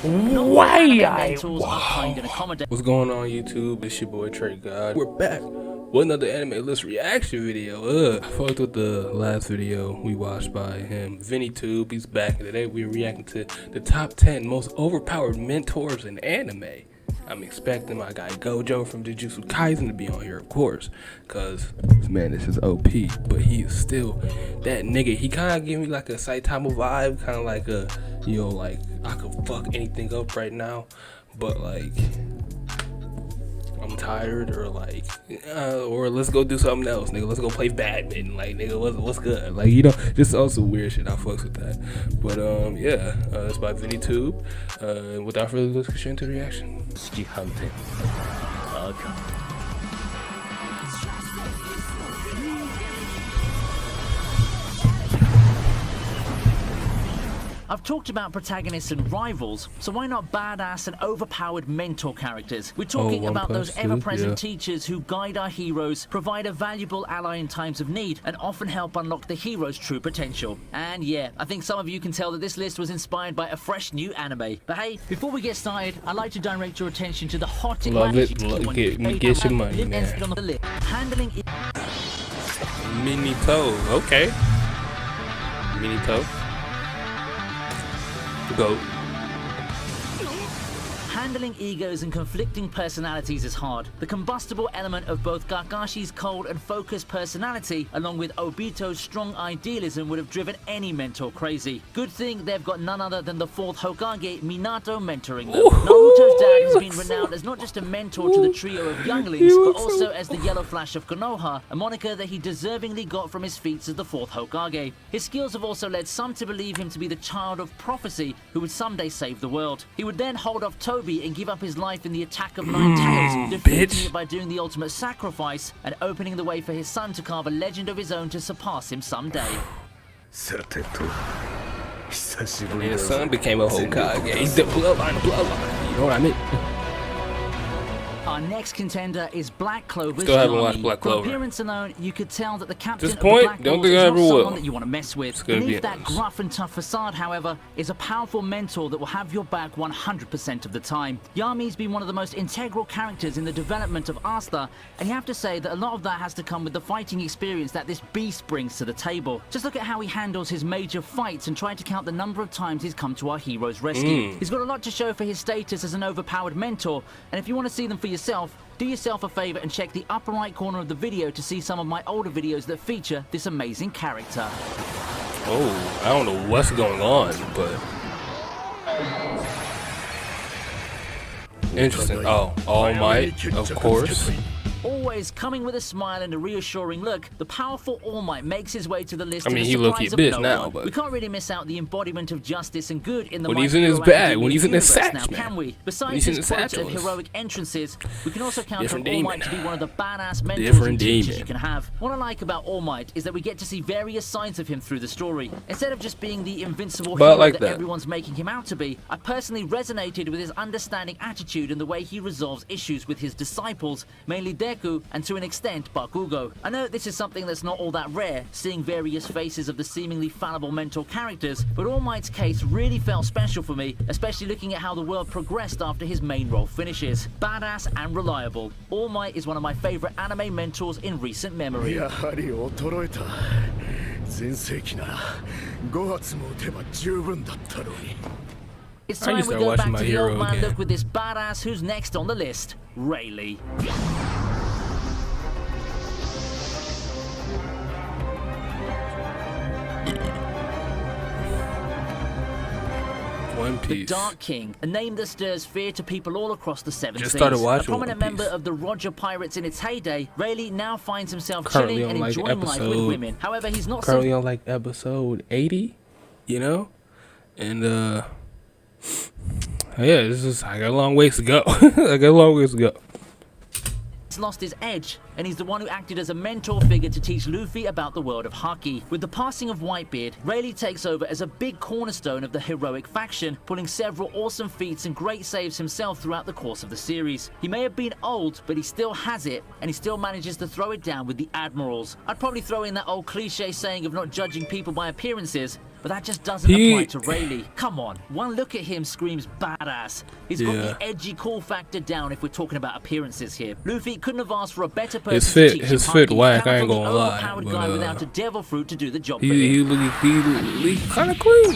What's going on, YouTube? It's your boy Trey God. We're back with another anime list reaction video. I fucked with the last video we watched by him, ViniiTube. He's back, and today we're reacting to the top 10 most overpowered mentors in anime. I'm expecting my guy Gojo from Jujutsu Kaisen to be on here, of course, because man, this is OP, but he is still that nigga. He kind of give me like a Saitama vibe, kind of like a, you know, like I could fuck anything up right now, but like I'm tired, or like, or let's go do something else, nigga. Let's go play badminton, like, nigga, what's good? Like, you know, just also weird shit. I fucks with that. But yeah, it's by ViniiTube. Without further ado, let's get into the reaction. I've talked about protagonists and rivals, so why not badass and overpowered mentor characters? We're talking about those ever-present teachers who guide our heroes, provide a valuable ally in times of need, and often help unlock the hero's true potential. And yeah, I think some of you can tell that this list was inspired by a fresh new anime. But hey, before we get started, I'd like to direct your attention to the hot... Love it. Get your money, man. Handling... Minito. Okay. Minito. Go. Handling egos and conflicting personalities is hard. The combustible element of both Kakashi's cold and focused personality, along with Obito's strong idealism, would have driven any mentor crazy. Good thing they've got none other than the fourth Hokage, Minato, mentoring them. Naruto's dad has been renowned as not just a mentor to the trio of younglings, but also as the Yellow Flash of Konoha, a moniker that he deservingly got from his feats as the fourth Hokage. His skills have also led some to believe him to be the child of prophecy who would someday save the world. He would then hold off Toby and give up his life in the attack of 9 Tails, defeating it by doing the ultimate sacrifice and opening the way for his son to carve a legend of his own to surpass him someday. And his son became a Hokage. He's the bloodline, you know what I mean? Our next contender is Black Clover's Still haven't watched Black Clover. From appearance alone, you could tell that the captain of the Black Clovers is not someone that you want to mess with. Beneath that gruff and tough facade, however, is a powerful mentor that will have your back 100% of the time. Yami's been one of the most integral characters in the development of Asta, and you have to say that a lot of that has to come with the fighting experience that this beast brings to the table. Just look at how he handles his major fights and try to count the number of times he's come to our hero's rescue. He's got a lot to show for his status as an overpowered mentor, and if you want to see them for yourself, do yourself a favor and check the upper right corner of the video to see some of my older videos that feature this amazing character. Oh, I don't know what's going on, but interesting. Oh, All Might, of course. Always coming with a smile and a reassuring look, the powerful All Might makes his way to the list. I mean, he look-y bitch now, but we can't really miss out the embodiment of justice and good in the when he's in his bag, when he's in his satch, now, can we? Besides his quotes of heroic entrances, we can also count on All Might to be one of the badass mentors and teachers you can have. What I like about All Might is that we get to see various sides of him through the story. Instead of just being the invincible hero that everyone's making him out to be, I personally resonated with his understanding attitude and the way he resolves issues with his disciples, mainly Deku, and to an extent Bakugo. I know this is something that's not all that rare, seeing various faces of the seemingly fallible mentor characters, but All Might's case really felt special for me, especially looking at how the world progressed after his main role finishes. Badass and reliable, All Might is one of my favorite anime mentors in recent memory. It's time we go back to the old man look with this badass who's next on the list, Rayleigh. One Piece. The Dark King, a name that stirs fear to people all across the Seven Seas. Just started watching a prominent member of the Roger Pirates in its heyday, Rayleigh now finds himself chilling and enjoying life with women. However, he's not currently on like episode 80, you know, and yeah, this is I got a long ways to go. I got a long ways to go. Lost his edge, and he's the one who acted as a mentor figure to teach Luffy about the world of Haki. With the passing of Whitebeard, Rayleigh takes over as a big cornerstone of the heroic faction, pulling several awesome feats and great saves himself throughout the course of the series. He may have been old, but he still has it, and he still manages to throw it down with the admirals. I'd probably throw in that old cliche saying of not judging people by appearances, but that just doesn't apply to Rayleigh. Come on, one look at him screams badass. He's got the edgy cool factor down if we're talking about appearances here. Luffy couldn't have asked for a better person to teach him his fit Haki. whack, I ain't gonna lie. Overpowered guy without a devil fruit to do the job for He kind of clean.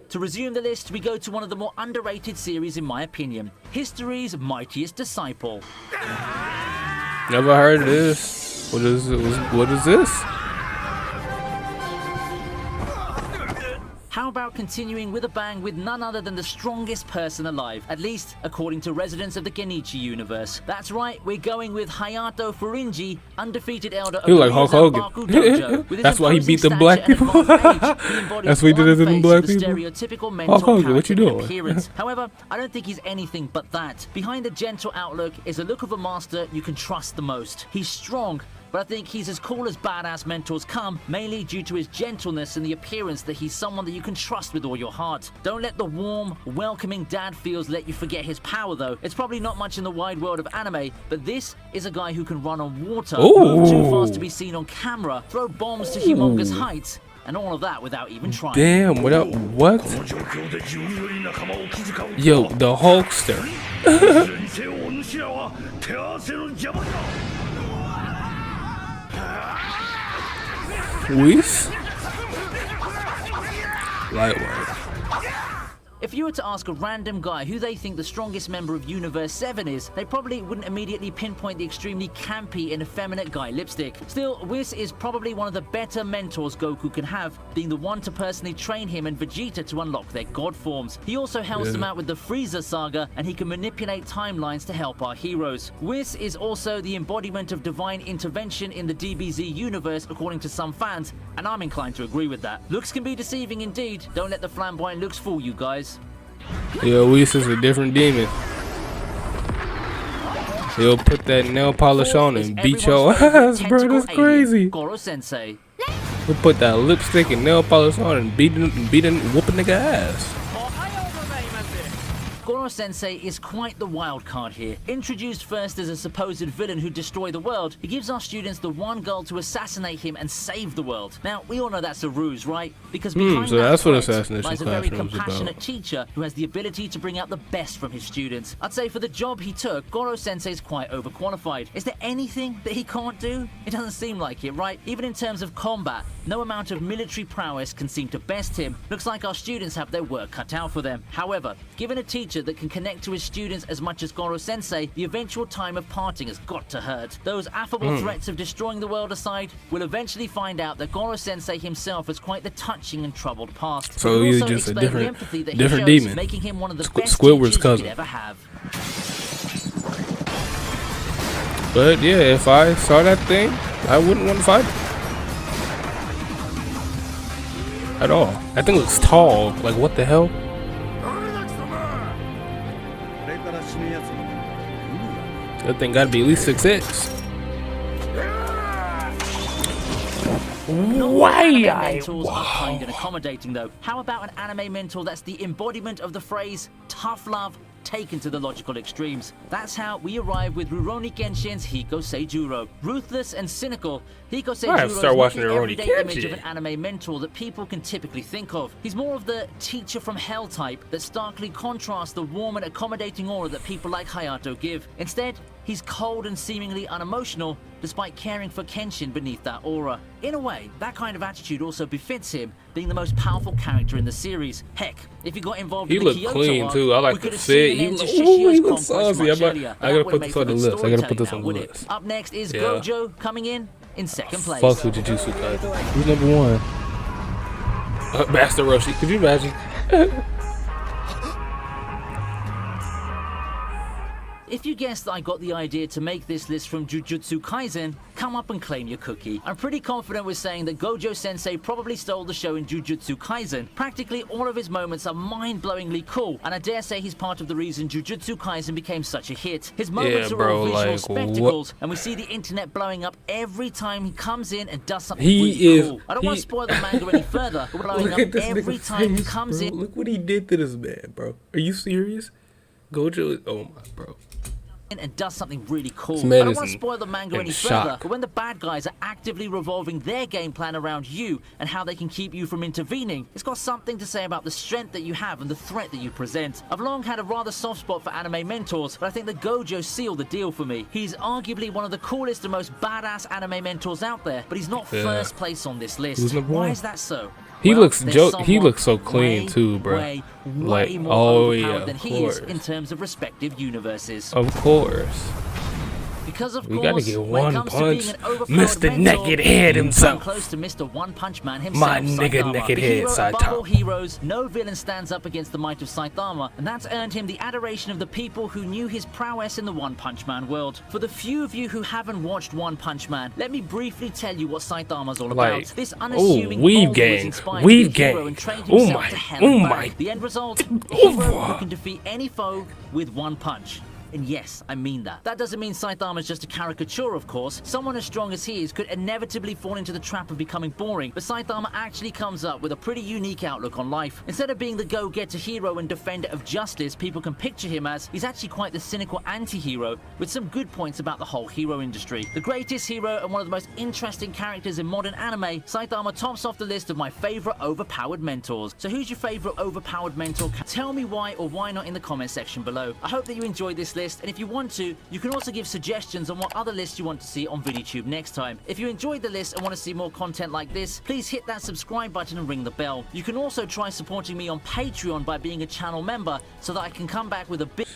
To resume the list, we go to one of the more underrated series in my opinion, history's mightiest disciple. Never heard of this. What is this? How about continuing with a bang with none other than the strongest person alive, at least according to residents of the Genichi universe. That's right, we're going with Hayato Furinji, undefeated elder of He like Hulk Hogan. That's why he beat the black people. That's what he did to the black people. Stereotypical mental Hulk Hogan, what you doing? Appearance. However, I don't think he's anything but that. Behind the gentle outlook is the look of a master you can trust the most. He's strong, but I think he's as cool as badass mentors come, mainly due to his gentleness and the appearance that he's someone that you can trust with all your heart. Don't let the warm, welcoming dad feels let you forget his power though. It's probably not much in the wide world of anime, but this is a guy who can run on water, move too fast to be seen on camera, throw bombs to humongous heights, and all of that without even trying. Damn, what? Yo, the Hulkster. Whis? Lightweight. If you were to ask a random guy who they think the strongest member of Universe 7 is, they probably wouldn't immediately pinpoint the extremely campy and effeminate guy Lipstick. Still, Whis is probably one of the better mentors Goku can have, being the one to personally train him and Vegeta to unlock their god forms. He also helps them out with the Frieza saga, and he can manipulate timelines to help our heroes. Whis is also the embodiment of divine intervention in the DBZ universe according to some fans, and I'm inclined to agree with that. Looks can be deceiving indeed. Don't let the flamboyant looks fool you guys. Yo, Whis is a different demon. He'll put that nail polish on and beat your ass, bro. That's crazy. Goro Sensei. He'll put that lipstick and nail polish on and whooping nigga ass. Goro Sensei is quite the wild card here. Introduced first as a supposed villain who'd destroy the world, he gives our students the one goal to assassinate him and save the world. Now, we all know that's a ruse, right? Because behind so that that's what threat assassination lies a very classroom is compassionate about. teacher who has the ability to bring out the best from his students. I'd say for the job he took, Goro Sensei is quite overqualified. Is there anything that he can't do? It doesn't seem like it, right? Even in terms of combat, no amount of military prowess can seem to best him. Looks like our students have their work cut out for them. However, given a teacher that can connect to his students as much as Goro Sensei, the eventual time of parting has got to hurt. Those affable threats of destroying the world aside, we'll eventually find out that Goro Sensei himself has quite the touching and troubled past. So he's just a different demon. Making him one of the best Squidward's teachers cousin. you could ever have. But yeah, if I saw that thing, I wouldn't want to fight it. At all. That thing looks tall. Like, what the hell? That thing gotta be at least 6'6". Mentors are kind and accommodating though. How about an anime mentor that's the embodiment of the phrase tough love taken to the logical extremes? That's how we arrive with Rurouni Kenshin's Hiko Seijuro. Ruthless and cynical, Hiko Seijuro is not the everyday image of an anime mentor that people can typically think of. He's more of the teacher from hell type that starkly contrasts the warm and accommodating aura that people like Hayato give. Instead, he's cold and seemingly unemotional, despite caring for Kenshin beneath that aura. In a way, that kind of attitude also befits him, being the most powerful character in the series. Heck, if he got involved in the Kyoto clean arc, too. I like the fit. He looks saucy. I gotta put this on the list. I gotta put this on the list. Up next is Gojo coming in second place. Fuck with Jujutsu Kaisen. Who's number one? Master Roshi. Could you imagine? If you guessed that I got the idea to make this list from Jujutsu Kaisen, come up and claim your cookie. I'm pretty confident with saying that Gojo Sensei probably stole the show in Jujutsu Kaisen. Practically all of his moments are mind-blowingly cool, and I dare say he's part of the reason Jujutsu Kaisen became such a hit. His moments are all visual spectacles, and we see the internet blowing up every time he comes in and does something really cool. I don't want to spoil the manga any further, but blowing up every time he comes in. Look what he did to this man, bro. Are you serious? Gojo is, oh my, bro. and does something really cool. man I don't is want to spoil the manga any shock. further, but when the bad guys are actively revolving their game plan around you and how they can keep you from intervening, it's got something to say about the strength that you have and the threat that you present. I've long had a rather soft spot for anime mentors, but I think the Gojo sealed the deal for me. He's arguably one of the coolest and most badass anime mentors out there, but he's not first place on this list. Why is that so? He Well, looks there's he looks so someone clean too, bro. way Like, more oh overpowered yeah, than of he is course. in terms of respective universes. Of course. Because of We course, gotta get when it one comes punch. to being an overpowered Mr. mentor, Naked Head you himself. come close to Mr. One Punch Man himself, My nigga Saitama. Naked The Head, hero above Saitama. all heroes, no villain stands up against the might of Saitama, and that's earned him the adoration of the people who knew his prowess in the One Punch Man world. For the few of you who haven't watched One Punch Man, let me briefly tell you what Saitama's all about. Like, This unassuming weave boulder was gang, inspired weave to be a hero gang. and trained Oh himself my, to hell oh and my. back. The end result, a hero who can defeat any foe with one punch. And yes, I mean that. That doesn't mean Saitama is just a caricature, of course. Someone as strong as he is could inevitably fall into the trap of becoming boring, but Saitama actually comes up with a pretty unique outlook on life. Instead of being the go-getter hero and defender of justice people can picture him as, he's actually quite the cynical anti-hero with some good points about the whole hero industry. The greatest hero and one of the most interesting characters in modern anime, Saitama tops off the list of my favorite overpowered mentors. So who's your favorite overpowered mentor? Tell me why or why not in the comment section below. I hope that you enjoyed this list, and if you want to, you can also give suggestions on what other lists you want to see on ViniiTube next time. If you enjoyed the list and want to see more content like this, please hit that subscribe button and ring the bell. You can also try supporting me on Patreon by being a channel member so that I can come back with a big...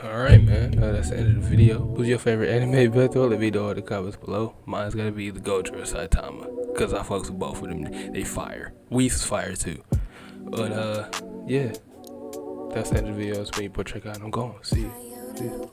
Alright, man. That's the end of the video. Who's your favorite anime mentor? Let me know in the comments below. Mine's gonna be the Gojo or Saitama, because I fucks with both of them. They fire. Weave's fire too. But yeah. That's the end of the video. It's me, Check Out. I'm going. See you.